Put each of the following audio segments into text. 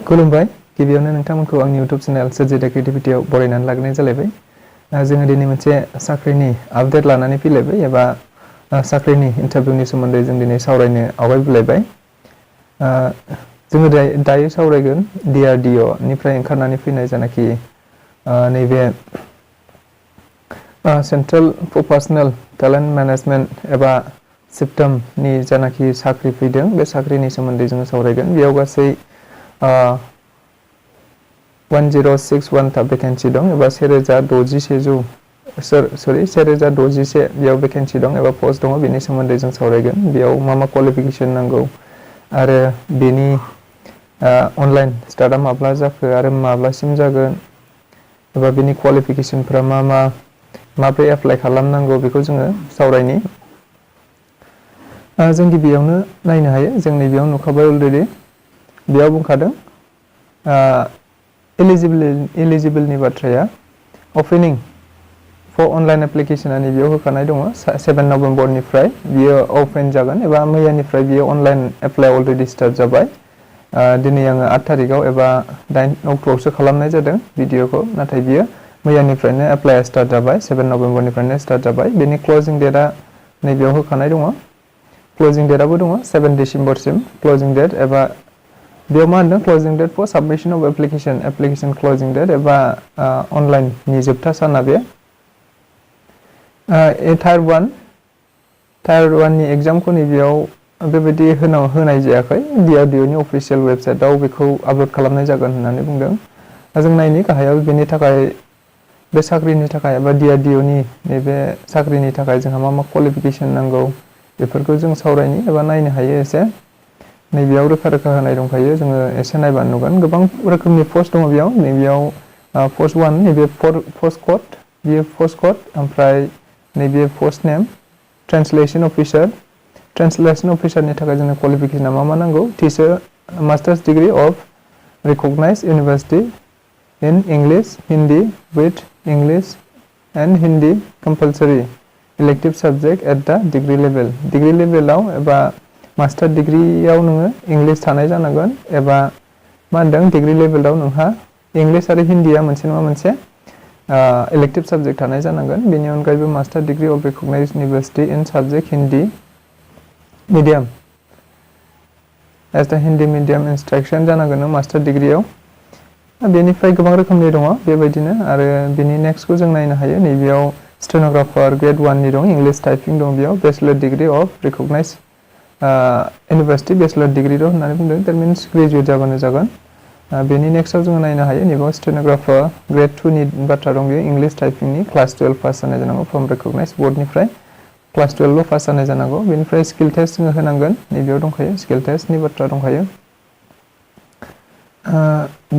खुलुमबाय गिबियावनो नोंथांमोनखौ आंनि YouTube चेनेल सोरजिदा क्रिएटिभिटियाव बरायनानै लाग्रोनाय जालायबाय। जोङो दिनै मोनसे साख्रिनि आपडेट लानानै फैलायबाय एबा साख्रिनि इन्टारभिउनि सोमोन्दै जों दिनै सावरायनो आवगायबोलायबाय। जोङो दायो सावरायगोन DRDO निफ्राय ओंखारनानै फैनाय जानाखि नैबे सेन्ट्रेल प्रफेशनेल टेलेन्ट मैनेजमेंट एबा CEPTAM नि जानाखि साख्रि फैदों बे साख्रिनि सोमोन्दै जोङो सावरायगोन। बेयाव गासै 1061 था भेकेन्सि दं एबा 1061 बेयाव भेकेन्सि दं एबा पस्ट दङ। बेनि सोमोन्दै जों सावरायगोन। बेयाव मा क्वालिफिकेशन नांगौ आरो बेनि अनलाइन स्टार्टआ माब्ला जाखो आरो माब्लासिम जागोन एबा बेनि क्वालिफिकेशनफोरा माब्रै एप्लाइ खालामनांगौ बेखौ जोङो सावरायनि। जों गिबियावनो नायनो हायो, जों नैबेयाव नुखाबाय अलरेडि। बेयाव बुंखादों एलिजिबलनि बाथ्राया ओपनिं फर अनलाइन एप्लिकेशना नैबेयाव होखानाय दङ। 7 नभेम्बरनिफ्राय बियो अपेन जागोन एबा मैयानिफ्राय बियो अनलाइन एप्लाइ अलरेडि स्टार्ट जाबाय। दिनै आङो 8 तारिखआव एबा 9 अक्ट'आवसो खालामनाय जादों भिडिअखौ, नाथाय बियो मैयानिफ्रायनो एप्लाइआ स्टार्ट जाबाय। 7 नभेम्बरनिफ्रायनो स्टार्ट जाबाय। बेनि क्लजिं डेटआ नैबेयाव होखानाय दङ। क्लजिं डेटआबो दङ 7 डिसेम्बरसिम क्लजिं डेट एबा बेयाव मा होनदों closing date for submission of application closing date एबा अनलाइननि जोबथा साना बे। टायार 1 नि एग्जामखौ नैबेयाव बेबायदि होनाय जायाखै। DRDO नि अफिसियेल वेबसाइटआव बेखौ आपल'ड खालामनाय जागोन होननानै बुंदों। जों नायनि गाहायाव बेनि थाखाय बे साख्रिनि थाखाय एबा DRDO नि नैबे साख्रिनि थाखाय जोंहा मा क्वालिफिकेशन नांगौ बेफोरखौ जों सावरायनि एबा नायनो हायो एसे। नैबेयाव रोखा होनाय दंखायो, जोङो एसे नायबानो नुगोन। गोबां रोखोमनि पस्ट दङ बेयाव। नैबेयाव पस्ट 1 नैबे पस्ट कड, बियो पस्ट कड। ओमफ्राय नैबे पस्ट नेम ट्रेन्सलेसन अफिसारनि थाखाय जोंनो क्वालिफिकेशना मा नांगौ। Teacher masters degree of recognised university in English Hindi with English and Hindi compulsory elective subject at the degree level. Degree लेवलाव एबा मास्टार डिग्रीयाव नोङो इंलिश थानाय जानांगोन एबा मा होनदों डिग्री लेवलाव नोंहा इंलिश आरो हिंदीया मोनसे नङा मोनसे इलेक्टिव सब्जेक्ट थानाय जानांगोन। बेनि अनगायैबो master degree of recognised university in subject Hindi medium as the Hindi medium instruction जानांगोन मास्टार डिग्रीयाव। बेनिफ्राय गोबां रोखोमनि दङ बेबायदिनो। आरो बेनि नेक्स्टखौ जों नायनो हायो। नैबेयाव स्टेन'ग्राफार ग्रेड 1 नि दं, इंलिश टाइपिं दं। बेयाव bachelor degree of recognised university bachelor degree दं होननानै बुंदों। दैट मिन्स ग्रेजुवेट जाबानो जागोन। बेनि नेक्स्टआव जोङो नायनो हायो। नैबेयाव स्टेन'ग्राफार ग्रेड 2 नि बाथ्रा दं। बेयो इंलिश टाइपिंनि क्लास 12 पास जानाय जानांगौ फ्रम रिकगनाइज्ड बर्डनिफ्राय। क्लास 12 पास जानाय जानांगौ। बेनिफ्राय स्किल टेस्ट जोङो होनांगोन। नैबेयाव दंखायो स्किल टेस्टनि बाथ्रा दंखायो।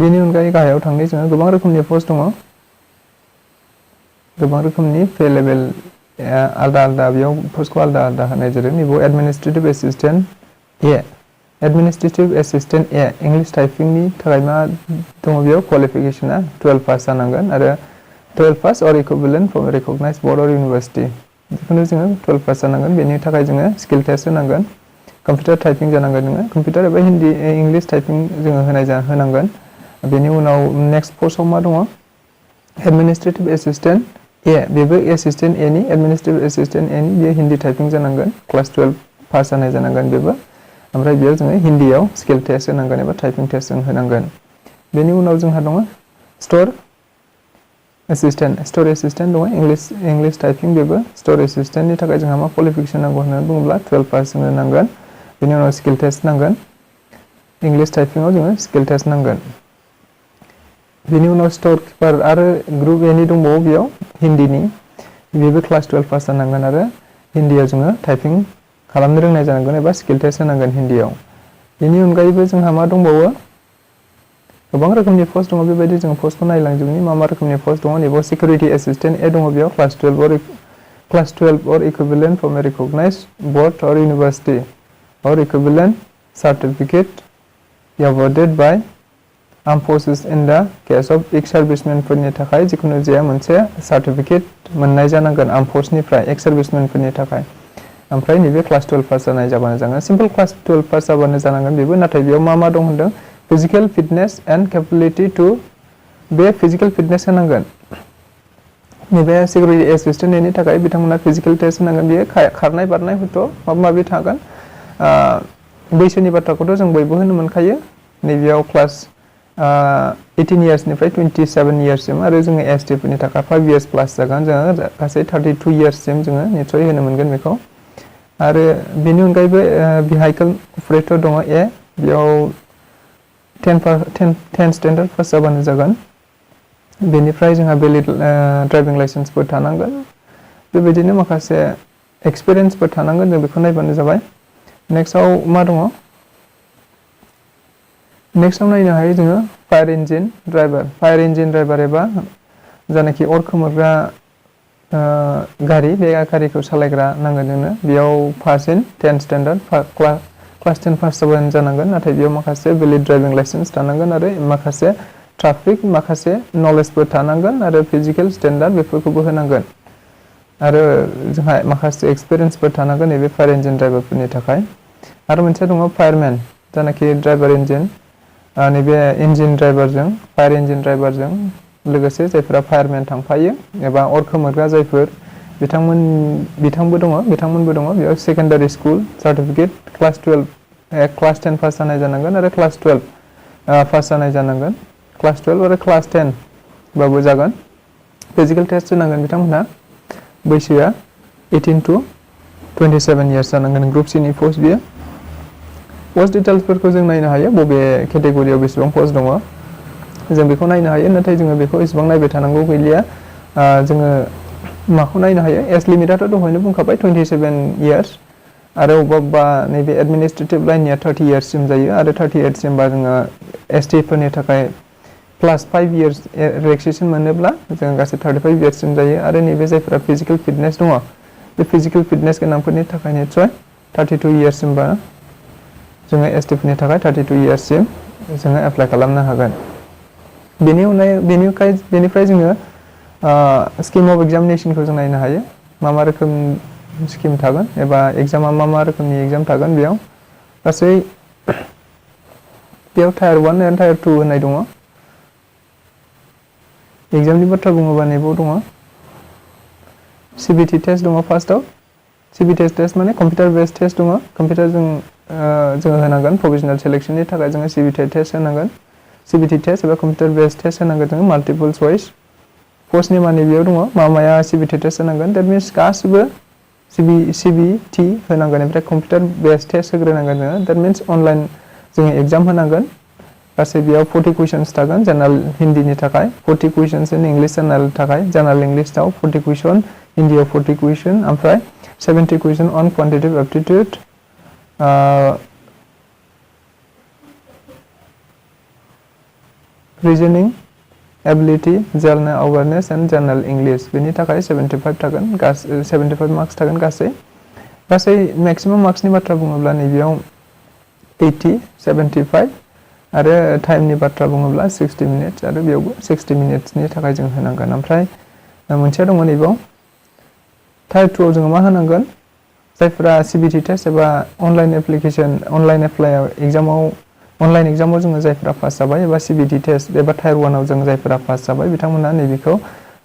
बेनि अनगायै गाहायाव थांनि जोङो गोबां रोखोमनि पस्ट दङ। गोबां रोखोमनि पे लेभेल आलदा बेयाव पस्टखौ आलदा होनाय जादों। नैबेयाव एडमिनिस्ट्रेटिभ एसिस्टेन्ट ए इंलिश टाइपिंनि थाखाय मा दङ बेयाव क्वालिफिकेशना 12 पास जानांगोन आरो 12 पास अर equivalent from recognised board or university. जिखुनु जोङो 12 पास जानांगोन। बेनि थाखाय जोङो स्किल टेस्ट होनांगोन। कम्पिउटार टाइपिं जानांगोन नोङो। कम्पिउटार एबा हिंदी इंलिश टाइपिं जोङो होनांगोन। बेनि उनाव नेक्स्ट पस्टआव मा दङ एडमिनिस्ट्रेटिभ एसिस्टेन्ट ए, बेबो एसिस्टेन्ट ए नि एडमिनिस्ट्रेटिभ एसिस्टेन्ट ए नि बेयो हिंदी टाइपिं जानांगोन। क्लास 12 पास जानाय जानांगोन बेबो। ओमफ्राय बेयाव जोङो हिन्दीयाव स्किल टेस्ट होनांगोन एबा टाइपिं टेस्ट जों होनांगोन। बेनि उनाव जोंहा दङ स्ट'र एसिस्टेन्ट दङ इंलिश टाइपिं बेबो। स्ट'र एसिस्टेन्टनि थाखाय जोंहा मा क्वालिफिकेशन नांगौ होननानै बुङोब्ला 12 पास जोंनो नांगोन। बेनि उनाव स्किल टेस्ट नांगोन। इंलिश टाइपिंआव जोङो स्किल टेस्ट नांगोन। बेनि उनाव स्ट'र किपार आरो ग्रुप ए नि दंबावो बेयाव हिन्दीनि, बेबो क्लास 12 पास जानांगोन आरो हिन्दीयाव जोङो टाइपिं खालामनो रोंनाय जानांगोन एबा स्किल टेस्ट होनांगोन हिन्दीयाव। बेनि अनगायैबो जोंहा मा दंबावो गोबां रोखोमनि पस्ट दङ। बेबायदि जों पस्टखौ नायलांजोबनि मा रोखोमनि पस्ट दङ। नैबेयाव सिकिउरिटि एसिस्टेन्ट ए दङ। बेयाव class 12 or equivalent from a recognised board or university or equivalent certificate awarded by armed forces in the case of एक्स सार्भिसमेनफोरनि थाखाय जिखुनु जाया मोनसे सार्टिफिकेट मोननाय जानांगोन आर्म फोर्सनिफ्राय एक्स सार्भिसमेनफोरनि थाखाय। ओमफ्राय नैबे क्लास 12 पास जानाय जाबानो जागोन। सिम्पल क्लास 12 पास जाबानो जानांगोन बेबो। नाथाय बेयाव मा दं होनदों physical fitness and capability to be physical fitness होनांगोन नैबे सिकिउरिटी एसिस्टेंटनि थाखाय बिथांमोना फिजिकल टेस्ट होनांगोन बेयो खारनाय बारनाय हयथ' माबा माबि थागोन बैसोनि बाथ्राखौथ' जों बयबो होनो मोनखायो नैबेयाव क्लास 18 इयार्सनिफ्राय 27 इयार्ससिम आरो जोङो एसटि फोरनि थाखाय 5 इयार्स प्लास जागोन जोङो गासै 32 इयार्ससिम जोङो निश्चय होनो मोनगोन बेखौ आरो बेनि अनगायैबो भेहिकल अपारेटर दङ ए बेयाव 10 स्टेन्डार्ड पास जाबानो जागोन बेनिफ्राय जोंहा भेलिड ड्राइभिं लाइसेन्सफोर थानांगोन बेबायदिनो माखासे एक्सपिरियेन्सफोर थानांगोन जों बेखौ नायबानो जाबाय नेक्स्टआव मा दङ नेक्स्टआव नायनो हायो जोङो फायार इन्जिन ड्राइभार एबा जायनाखि अर खोमोरग्रा गारि बे गारिखौ सालायग्रा नांगोन जोंनो बेयाव पास इन 10 स्टेन्डार्ड क्लास 10 पास जानांगोन नाथाय बेयाव माखासे भेलिड ड्राइभिं लाइसेन्स थानांगोन आरो माखासे ट्राफिक माखासे नलेजफोर थानांगोन आरो फिजिकेल स्टेन्डार्ड बेफोरखौबो होनांगोन आरो जोंहा माखासे एक्सपिरियेन्सफोर थानांगोन नैबे फायार इन्जिन ड्राइभारफोरनि थाखाय आरो मोनसे दङ फायारमेन जायनाखि ड्राइभार इन्जिन नैबे इन्जिन ड्राइभारजों फायार इन्जिन ड्राइभारजों लोगोसे जायफोरा फायारमेन थांफायो एबा अर खोमोरग्रा जायफोर बिथांमोनबो दङ बेयाव secondary school certificate class 10 pass जानाय जानांगोन आरो क्लास 12 पास जानाय जानांगोन क्लास 12 आरो क्लास 10 बाबो जागोन फिजिकल टेस्ट होनांगोन बिथांमोनहा बैसोआ 18 to 27 इयार्स जानांगोन ग्रुप सिनि पस्ट बियो पस्ट डिटेल्सफोरखौ जों नायनो हायो बबे केटेगरियाव बेसेबां पस्ट दङ जों बेखौ नायनो हायो नाथाय जोङो बेखौ एसेबां नायबाय थानांगौ गैलिया जोङो माखौ नायनो हायो एज लिमिटआथ' दहायनो बुंखाबाय 27 इयार्स आरो अबेबा नैबे एडमिनिस्ट्रेटिभ लाइननिया 30 इयार्ससिम जायो आरो 38 सिमबा जोङो एसटि फोरनि थाखाय प्लास 5 इयार्स रिलेक्सेसन मोनोब्ला जों गासै 35 इयार्ससिम जायो आरो नैबे जायफोरा फिजिकेल फिटनेस दङ बे फिजिकेल फिटनेस गोनांफोरनि थाखाय निस्सय 32 इयार्ससिमबा जोङो एसटि फोरनि थाखाय 32 इयार्ससिम जोङो एप्लाइ खालामनो हागोन बेनिफ्राय जोङो स्किम अफ एग्जामिनेसनखौ जों नायनो हायो मा रोखोम स्किम थागोन एबा एग्जामा मा रोखोमनि एग्जाम थागोन बेयाव गासै बेयाव टायार 1 आरो टायार 2 होननाय दङ एग्जामनि बाथ्रा बुङोबा नैबाव दङ सिबिटि टेस्ट दङ फार्स्टआव सिबिटि टेस्ट माने कम्पिउटार बेस्ड टेस्ट दङ कम्पिउटारजों जोङो होनांगोन प्रभिजनेल सिलेक्शननि थाखाय जोङो सिबिटि टेस्ट होनांगोन सिबिटि टेस्ट एबा कम्पिउटार बेस्ड टेस्ट होनांगोन जोङो माल्टिपल चइस पस्टनि माने बेयाव दङ माया सिबिटि टेस्ट होनांगोन देट मिन्स गासिबो सिबिटि होनांगोन ओमफ्राय कम्पिउटार बेस्ड टेस्ट होग्रोनांगोन जोङो देट मिन्स अनलाइन जोङो एग्जाम होनांगोन गासै बेयाव 40 कुइसन्स थागोन जेनेरेल हिन्दीनि थाखाय 40 कुइसन्स इन इंलिश जेनेरेल थाखाय जेनेरेल इंलिशआव 40 कुइसन हिन्दीआव 40 कुइसन ओमफ्राय 70 question on quantitative aptitude reasoning ability general awareness and general English बेनि थाखाय 75 थागोन 75 मार्क्स थागोन गासै मेक्सिमाम मार्क्सनि बाथ्रा बुङोब्ला नैबेयाव 80 75 आरो टाइमनि बाथ्रा बुङोब्ला 60 मिनिट्स आरो बेयावबो 60 मिनिट्सनि थाखाय जों होनांगोन ओमफ्राय मोनसेया दङ नैबाव टायार 2 आव जोङो मा होनांगोन जायफोरा सिबिटि टेस्ट एबा अनलाइन एग्जामाव जोङो जायफोरा पास जाबाय एबा सिबिटि टेस्ट एबा टायार 1 आव जों जायफोरा पास जाबाय बिथांमोना नैबेखौ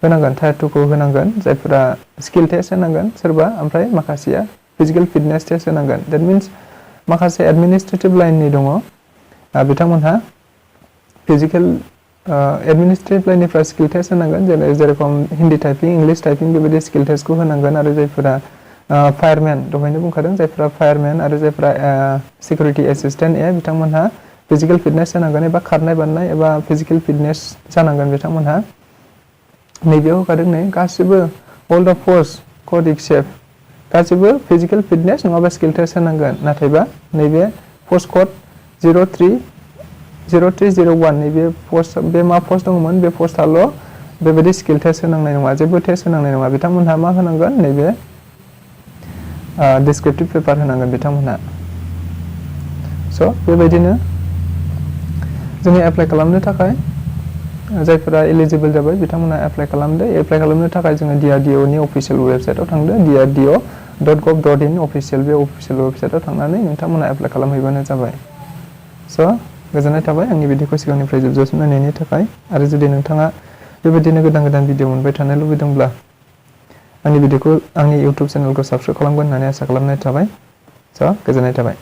होनांगोन टायार 2 खौ होनांगोन जायफोरा स्किल टेस्ट होनांगोन सोरबा ओमफ्राय माखासेया फिजिकेल फिटनेस टेस्ट होनांगोन देट मिन्स माखासे एडमिनिस्ट्रेटिभ लाइननि दङ बिथांमोनहा फिजिकेल एडमिनिस्ट्रेटिभ लाइननिफ्राय स्किल टेस्ट होनांगोन जेरेखम हिन्दी टाइपिं इंलिश टाइपिं बेबायदि स्किल टेस्टखौ होनांगोन आरो जायफोरा फायारमेन दहायनो बुंखादों जायफोरा फायारमेन आरो जायफोरा सिकिउरिटी एसिस्टेन्ट बिथांमोनहा फिजिकेल फिटनेस होनांगोन एबा खारनाय बारनाय एबा फिजिकेल फिटनेस जानांगोन बिथांमोनहा नैबेयाव होखादों नै गासिबो all the post code except गासिबो फिजिकेल फिटनेस नङाबा स्किल टेस्ट होनांगोन नाथायबा नैबे पोस्ट कड 0301 नैबे पोस्ट बे मा पोस्ट दंमोन बे पोस्टआल' बेबायदि स्किल टेस्ट होनांनाय नङा जेबो टेस्ट होनांनाय नङा बिथांमोनहा मा होनांगोन नैबे डिसक्रिप्टिभ पेपार होनांगोन बिथांमोनहा स' बेबायदिनो जोङो एप्लाइ खालामनो थाखाय जायफोरा एलिजिबोल जाबाय बिथांमोना एप्लाइ खालामनो थाखाय जोङो DRDO-नि अफिसियेल वेबसाइटआव थांदो DRDO.gov.in अफिसियेल बे अफिसियेल वेबसाइटआव थांनानै नोंथांमोना एप्लाइ खालामहैबानो जाबाय स' गोजोननाय थाबाय आंनि भिडिअखौ सिगांनिफ्राय जोबजासिम नायनायनि थाखाय। आरो जुदि नोंथाङा बेबायदिनो गोदान भिडिअ मोनबाय थानो लुबैदोंब्ला आंनि भिडिअखौ आंनि इउटुब चेनेलखौ साबस्क्राइब खालामगोन होननानै आसा खालामनाय थाबाय। स' गोजोननाय थाबाय।